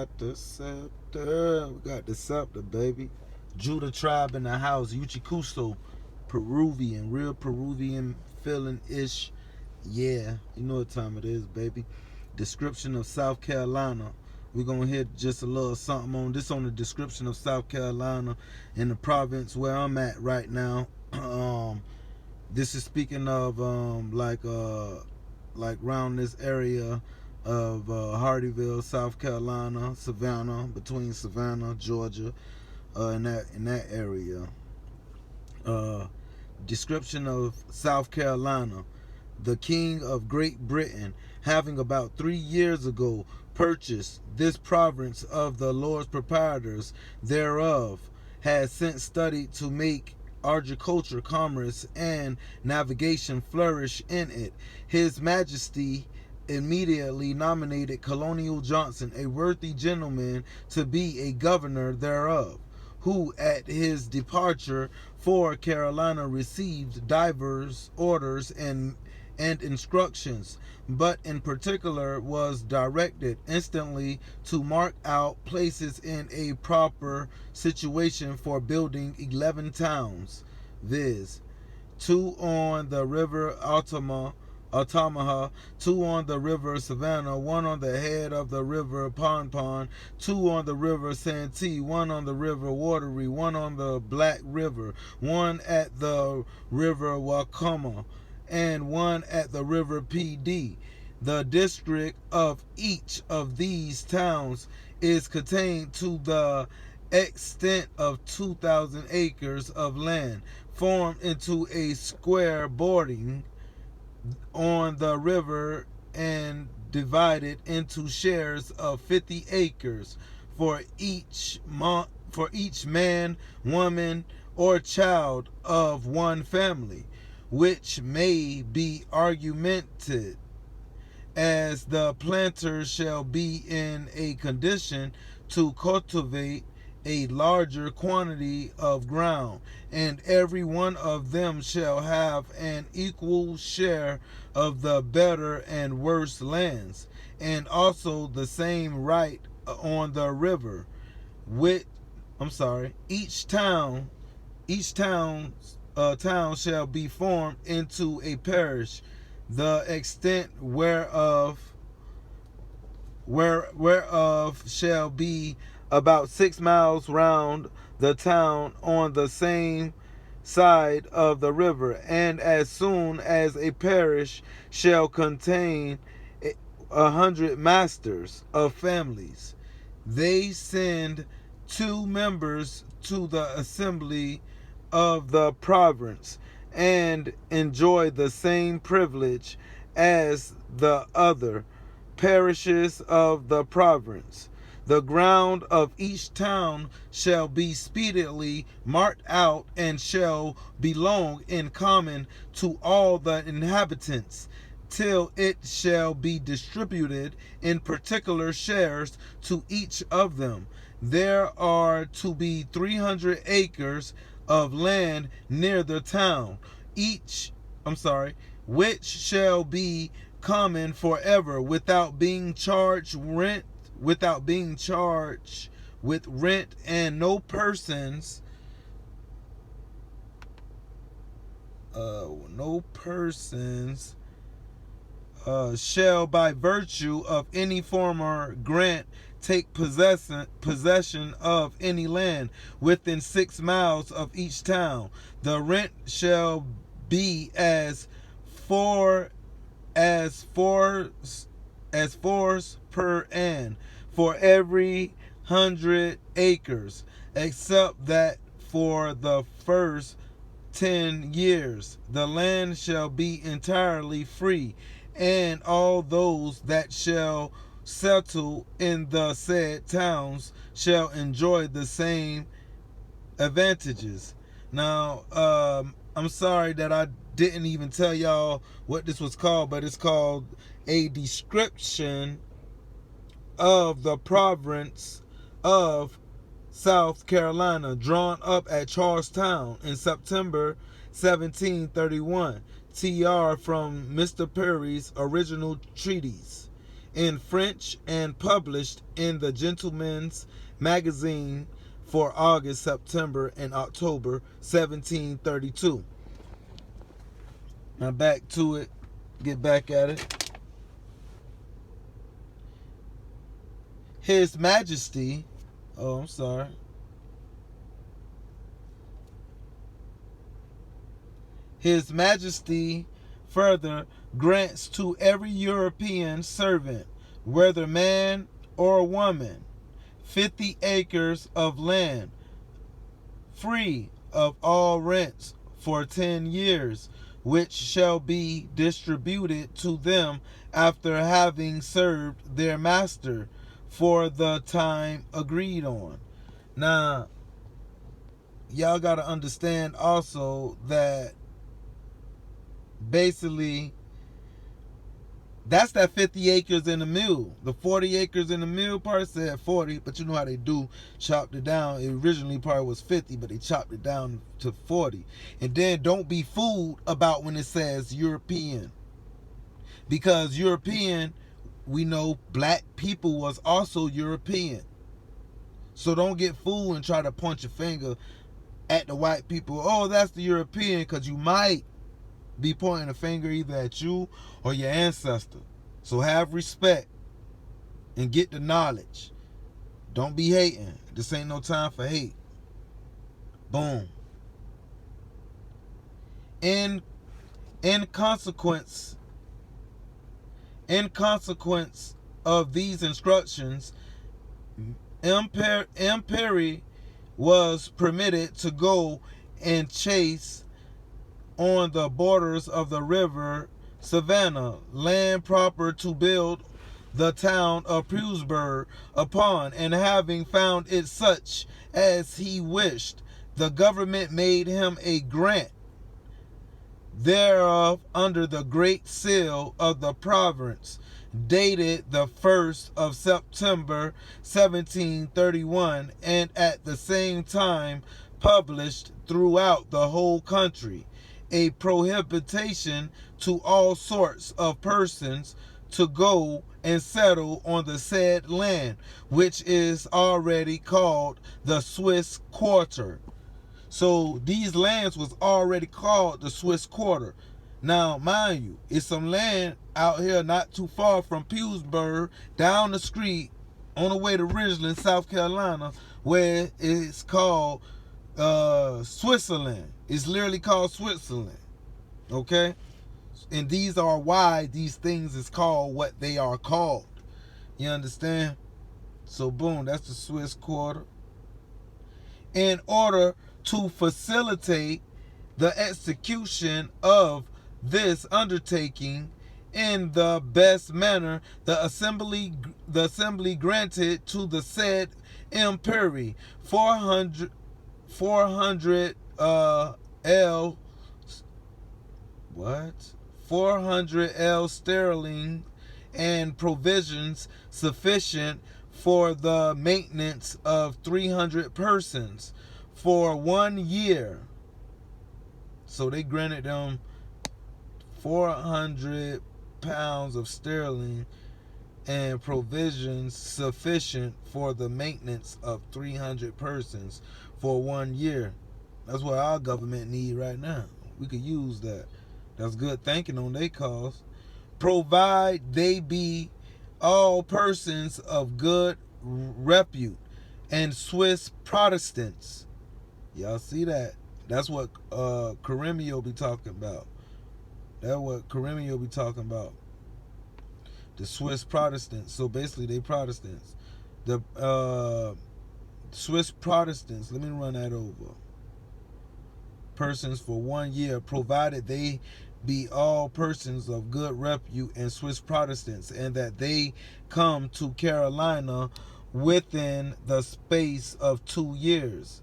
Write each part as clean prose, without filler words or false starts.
got the scepter. We got the scepter, baby. Judah tribe in the house. Uchicusto, Peruvian, real Peruvian feeling-ish. Yeah, you know what time it is, baby. Description of South Carolina. We're going to hit just a little something on this on the description of South Carolina in the province where I'm at right now. This is speaking of like around this area of Hardyville, South Carolina, Savannah, between Savannah, Georgia, in that area. Description of South Carolina. The king of Great Britain, having about 3 years ago purchased this province of the lords proprietors thereof, has since studied to make agriculture, commerce, and navigation flourish in it. His Majesty immediately nominated Colonial Johnson, a worthy gentleman, to be a governor thereof, who at his departure for Carolina received divers orders and instructions, but in particular was directed instantly to mark out places in a proper situation for building 11 towns, viz. 2 on the river Altamaha, 2 on the river Savannah, 1 on the head of the river Pon, 2 on the river Santee, 1 on the river Watery, 1 on the Black River, 1 at the river Wakoma, and 1 at the river PD. The district of each of these towns is contained to the extent of 2,000 acres of land, formed into a square bordering on the river and divided into shares of 50 acres for each man, woman, or child of one family, which may be augmented as the planters shall be in a condition to cultivate a larger quantity of ground, and every one of them shall have an equal share of the better and worse lands, and also the same right on the river. Each town shall be formed into a parish, the extent whereof shall be about 6 miles round the town on the same side of the river. And as soon as a parish shall contain 100 masters of families, they send 2 members to the assembly of the province, and enjoy the same privilege as the other parishes of the province. The ground of each town shall be speedily marked out, and shall belong in common to all the inhabitants, till it shall be distributed in particular shares to each of them. There are to be 300 acres of land near the town, which shall be common forever, without being charged with rent, and no persons shall by virtue of any former grant take possession of any land within 6 miles of each town. The rent shall be as fours per ann for every 100 acres, except that for the first 10 years the land shall be entirely free, and all those that shall settle in the said towns shall enjoy the same advantages. Now, I'm sorry that I didn't even tell y'all what this was called, but it's called A Description of the Province of South Carolina, drawn up at Charlestown in September 1731. TR from Mr. Purry's original treatise. in French and published in the Gentleman's Magazine for August, September, and October 1732. Now back to it. Get back at it. His Majesty, His Majesty further grants to every European servant, whether man or woman, 50 acres of land, free of all rents for 10 years, which shall be distributed to them after having served their master for the time agreed on. Now, y'all got to understand also that basically that's that 50 acres in the mill. The 40 acres in the mill part said 40, but you know how they do, chopped it down. It originally probably was 50, but they chopped it down to 40. And then don't be fooled about when it says European, because European, we know black people was also European. So don't get fooled and try to point your finger at the white people. Oh, that's the European, because you might be pointing a finger either at you or your ancestor. So have respect and get the knowledge. Don't be hating. This ain't no time for hate. Boom. In consequence of these instructions, Purry was permitted to go and chase on the borders of the river Savannah, land proper to build the town of Pewsburg upon, and having found it such as he wished, the government made him a grant thereof under the great seal of the province, dated the 1st of September 1731, and at the same time published throughout the whole country a prohibition to all sorts of persons to go and settle on the said land, which is already called the Swiss quarter. So these lands was already called the Swiss quarter. Now, mind you, it's some land out here not too far from Pewsburg, down the street on the way to Ridgeland, South Carolina, where it's called Switzerland. It's literally called Switzerland. Okay? And these are why these things is called what they are called. You understand? So boom, that's the Swiss quarter. In order to facilitate the execution of this undertaking in the best manner, the assembly granted to the said Purry 400 L sterling and provisions sufficient for the maintenance of 300 persons for 1 year. So they granted them 400 pounds of sterling and provisions sufficient for the maintenance of 300 persons for 1 year. That's what our government need right now. We could use that. That's good thinking on their cause. Provide they be all persons of good repute and Swiss Protestants. Y'all see that? That's what Caremio be talking about. That's what Caremio be talking about. The Swiss Protestants. So basically they Protestants. The Swiss Protestants, let me run that over. Persons for 1 year, provided they be all persons of good repute and Swiss Protestants, and that they come to Carolina within the space of 2 years.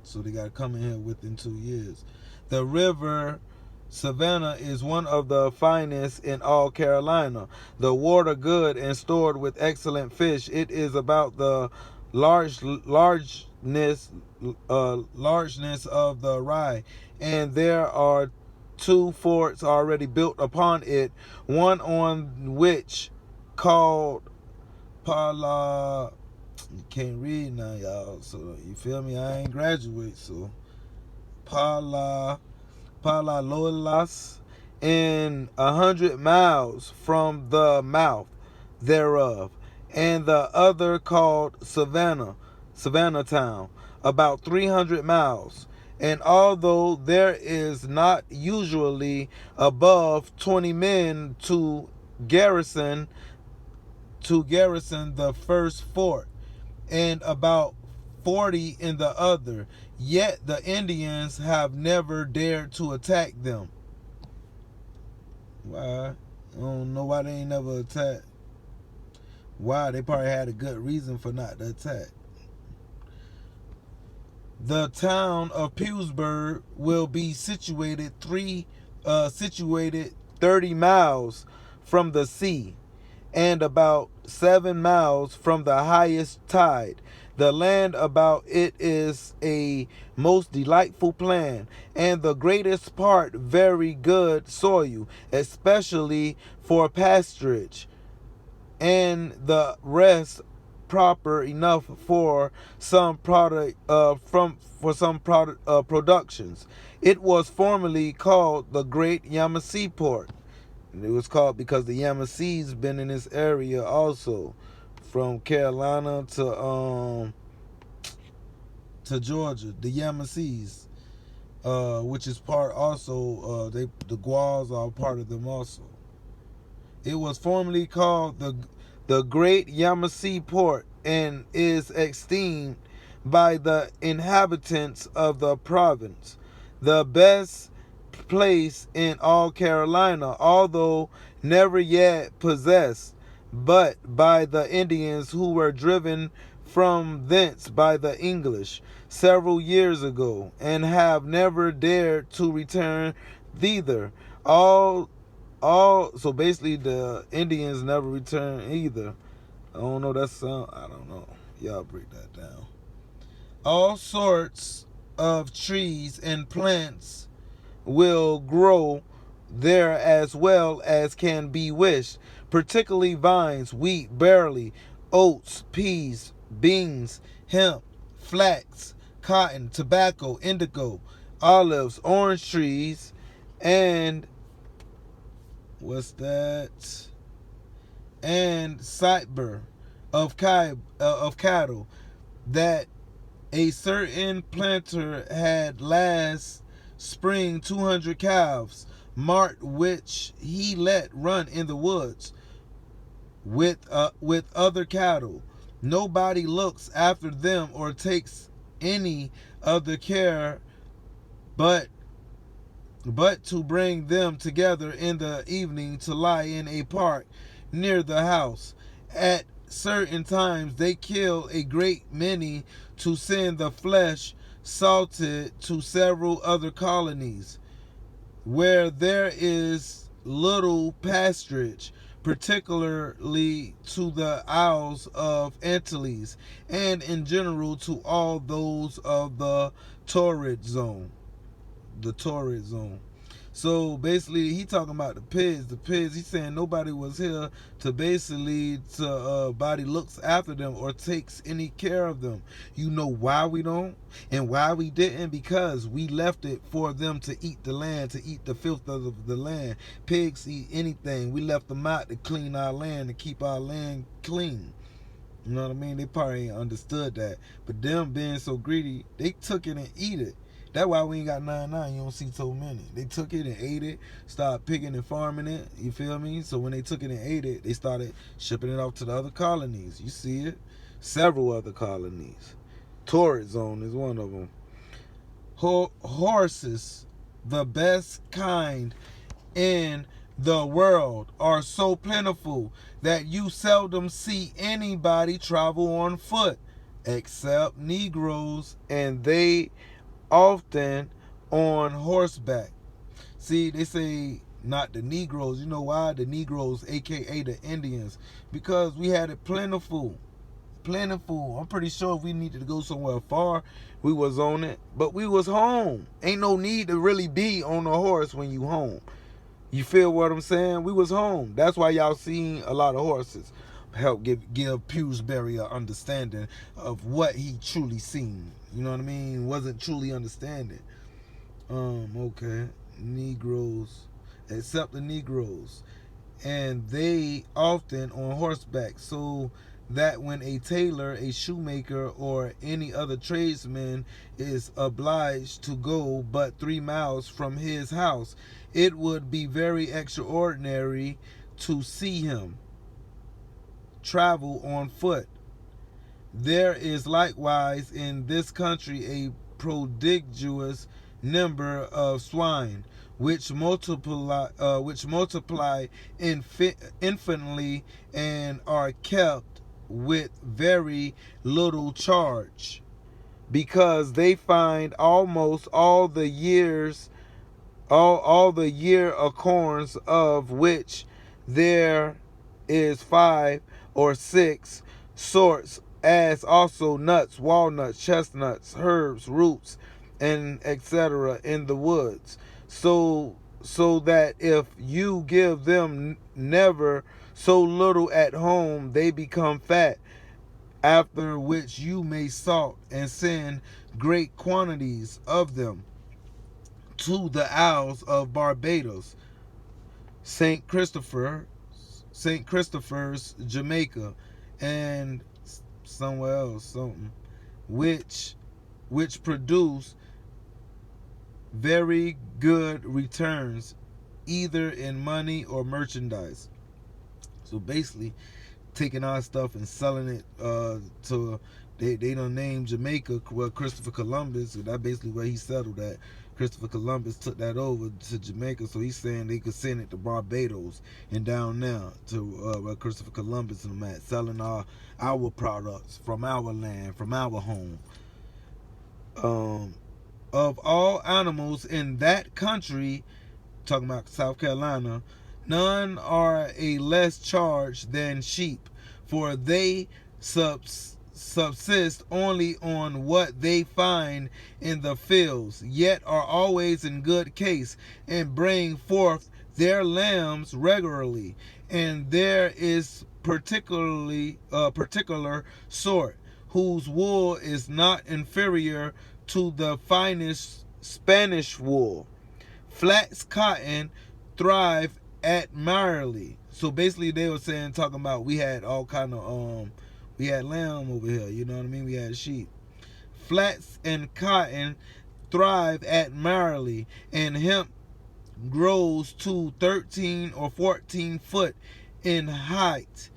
So they got to come in here within 2 years. The river Savannah is one of the finest in all Carolina. The water good and stored with excellent fish. It is about the largeness of the rye, and there are 2 forts already built upon it, one on which called Pala. You can't read now, y'all. So you feel me? I ain't graduate, so Palalolas, in 100 miles from the mouth thereof, and the other called Savannah town, about 300 miles. And although there is not usually above 20 men garrison to garrison the first fort, and about 40 in the other, yet the Indians have never dared to attack them. Why? I don't know why they ain't never attacked. Why? They probably had a good reason for not to attack. The town of Pewsburg will be situated 30 miles from the sea, and about 7 miles from the highest tide. The land about it is a most delightful plan, and the greatest part very good soil, especially for pasturage, and the rest proper enough for some productions. It was formerly called the Great Yamasee Port. It was called because the Yamasee's been in this area also, from Carolina to Georgia. The Yamasee's, which is part also. The Guas are part of them also. It was formerly called the Great Yamasee Port, and is esteemed by the inhabitants of the province the best place in all Carolina, although never yet possessed but by the Indians, who were driven from thence by the English several years ago, and have never dared to return thither. So basically the Indians never returned either. I don't know, that sound, I don't know. Y'all break that down. All sorts of trees and plants will grow there as well as can be wished, particularly vines, wheat, barley, oats, peas, beans, hemp, flax, cotton, tobacco, indigo, olives, orange trees, and and cyper of cattle, that a certain planter had last spring 200 calves, marked, which he let run in the woods with other cattle. Nobody looks after them or takes any other care but to bring them together in the evening to lie in a park near the house. At certain times they kill a great many to send the flesh salted to several other colonies where there is little pasturage, particularly to the Isles of Antilles, and in general to all those of the torrid zone. So basically, he talking about the pigs. He's saying nobody was here to body looks after them or takes any care of them. You know why we don't and why we didn't? Because we left it for them to eat the land, to eat the filth of the land. Pigs eat anything. We left them out to clean our land, to keep our land clean. You know what I mean? They probably ain't understood that. But them being so greedy, they took it and eat it. That's why we ain't got 9-9. You don't see so many. They took it and ate it, started picking and farming it. You feel me? So when they took it and ate it, they started shipping it off to the other colonies. You see it? Several other colonies. Torrid zone is one of them. Horses, the best kind in the world, are so plentiful that you seldom see anybody travel on foot except Negroes, and they often on horseback. See, they say not the Negroes. You know why? The Negroes, aka the Indians, because we had it plentiful. I'm pretty sure if we needed to go somewhere far, we was on it, but we was home. Ain't no need to really be on a horse when you home. You feel what I'm saying? We was home. That's why y'all seen a lot of horses. Help give Pewsbury an understanding of what he truly seen. You know what I mean? Wasn't truly understanding. Okay. Negroes, except the Negroes. And they often on horseback, so that when a tailor, a shoemaker, or any other tradesman is obliged to go but 3 miles from his house, it would be very extraordinary to see him travel on foot. There is likewise in this country a prodigious number of swine, which multiply infinitely, and are kept with very little charge, because they find almost all the years all the year acorns, of which there is 5 or 6 sorts, as also nuts, walnuts, chestnuts, herbs, roots, and etc. in the woods, so that if you give them never so little at home, they become fat, after which you may salt and send great quantities of them to the Isles of Barbados, St. Christopher's, Jamaica, and somewhere else, something, which produce very good returns, either in money or merchandise. So basically, taking our stuff and selling it to they don't name Jamaica, well, Christopher Columbus. So that basically where he settled at. Christopher Columbus took that over to Jamaica, so he's saying they could send it to Barbados and down there to where Christopher Columbus and them at, selling our products from our land, from our home. Of all animals in that country, talking about South Carolina, none are a less charged than sheep, for they subsist only on what they find in the fields, yet are always in good case, and bring forth their lambs regularly. And there is particular sort, whose wool is not inferior to the finest Spanish wool. Flax cotton thrive admirably. So basically they were saying, talking about, we had all kind of we had lamb over here, you know what I mean? We had sheep. Flax and cotton thrive admirably, and hemp grows to 13 or 14 foot in height.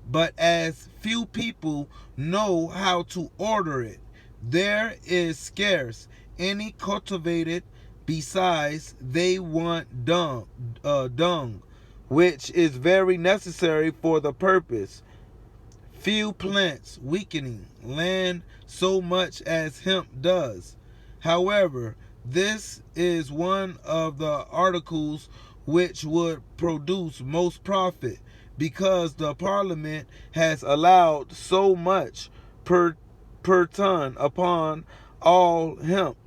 But as few people know how to order it, there is scarce any cultivated. Besides, they want dung, which is very necessary for the purpose. Few plants weakening land so much as hemp does. However, this is one of the articles which would produce most profit, because the Parliament has allowed so much per ton upon all hemp,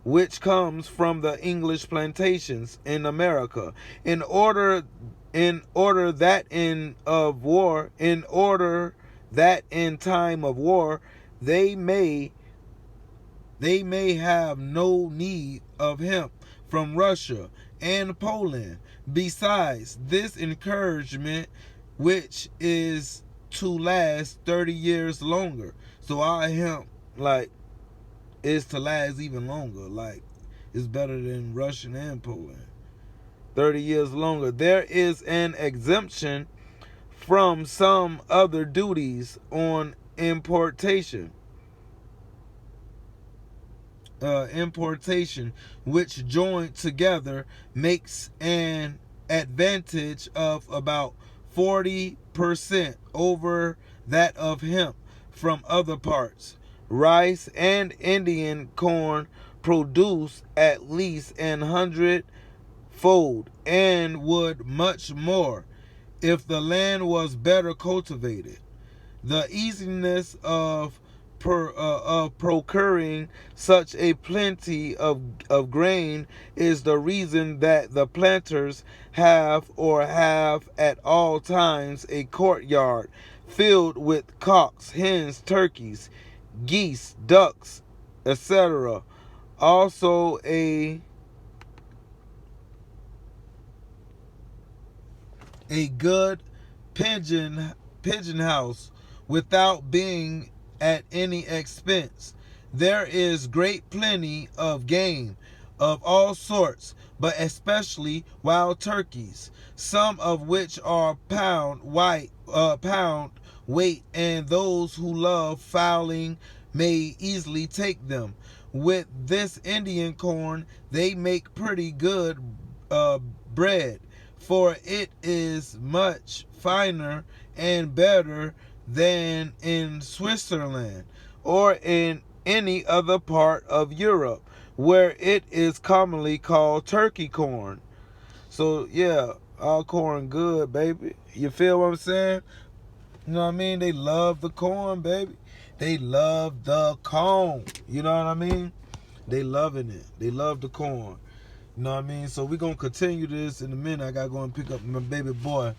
which comes from the English plantations in America, in order that in time of war they may have no need of hemp from Russia and Poland. Besides, this encouragement, which is to last 30 years longer. So our hemp, like, is to last even longer. Like, it's better than Russian and Poland. 30 years longer. There is an exemption from some other duties on importation, which joined together makes an advantage of about 40% over that of hemp from other parts. Rice and Indian corn produce at least 100-fold, and would much more if the land was better cultivated. The easiness of procuring such a plenty of grain is the reason that the planters have at all times a courtyard filled with cocks, hens, turkeys, geese, ducks, etc. Also a good pigeon house without being at any expense. There is great plenty of game of all sorts, but especially wild turkeys, some of which are pound weight, and those who love fowling may easily take them. With this Indian corn, they make pretty good bread, for it is much finer and better than in Switzerland or in any other part of Europe, where it is commonly called turkey corn. So yeah, our corn good, baby. You feel what I'm saying? You know what I mean? They love the corn, baby. They love the corn. You know what I mean? They loving it. They love the corn. You know what I mean? So we're going to continue this in a minute. I got to go and pick up my baby boy.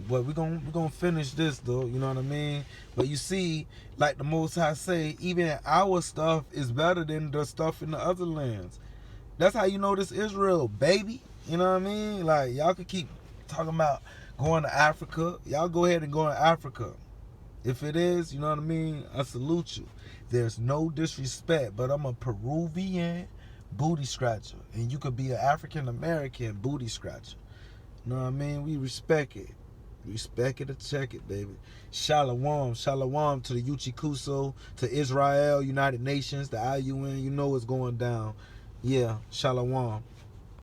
But we're gonna finish this, though. You know what I mean? But you see, like the Most High say, even our stuff is better than the stuff in the other lands. That's how you know this Israel, baby. You know what I mean? Like, y'all can keep talking about going to Africa. Y'all go ahead and go to Africa. If it is, you know what I mean? I salute you. There's no disrespect, but I'm a Peruvian booty scratcher. And you could be an African American booty scratcher. You know what I mean? We respect it. Respect it or check it, baby. Shalom. Shalom to the Uchikuso, to Israel, United Nations, the IUN. You know what's going down. Yeah, shalom.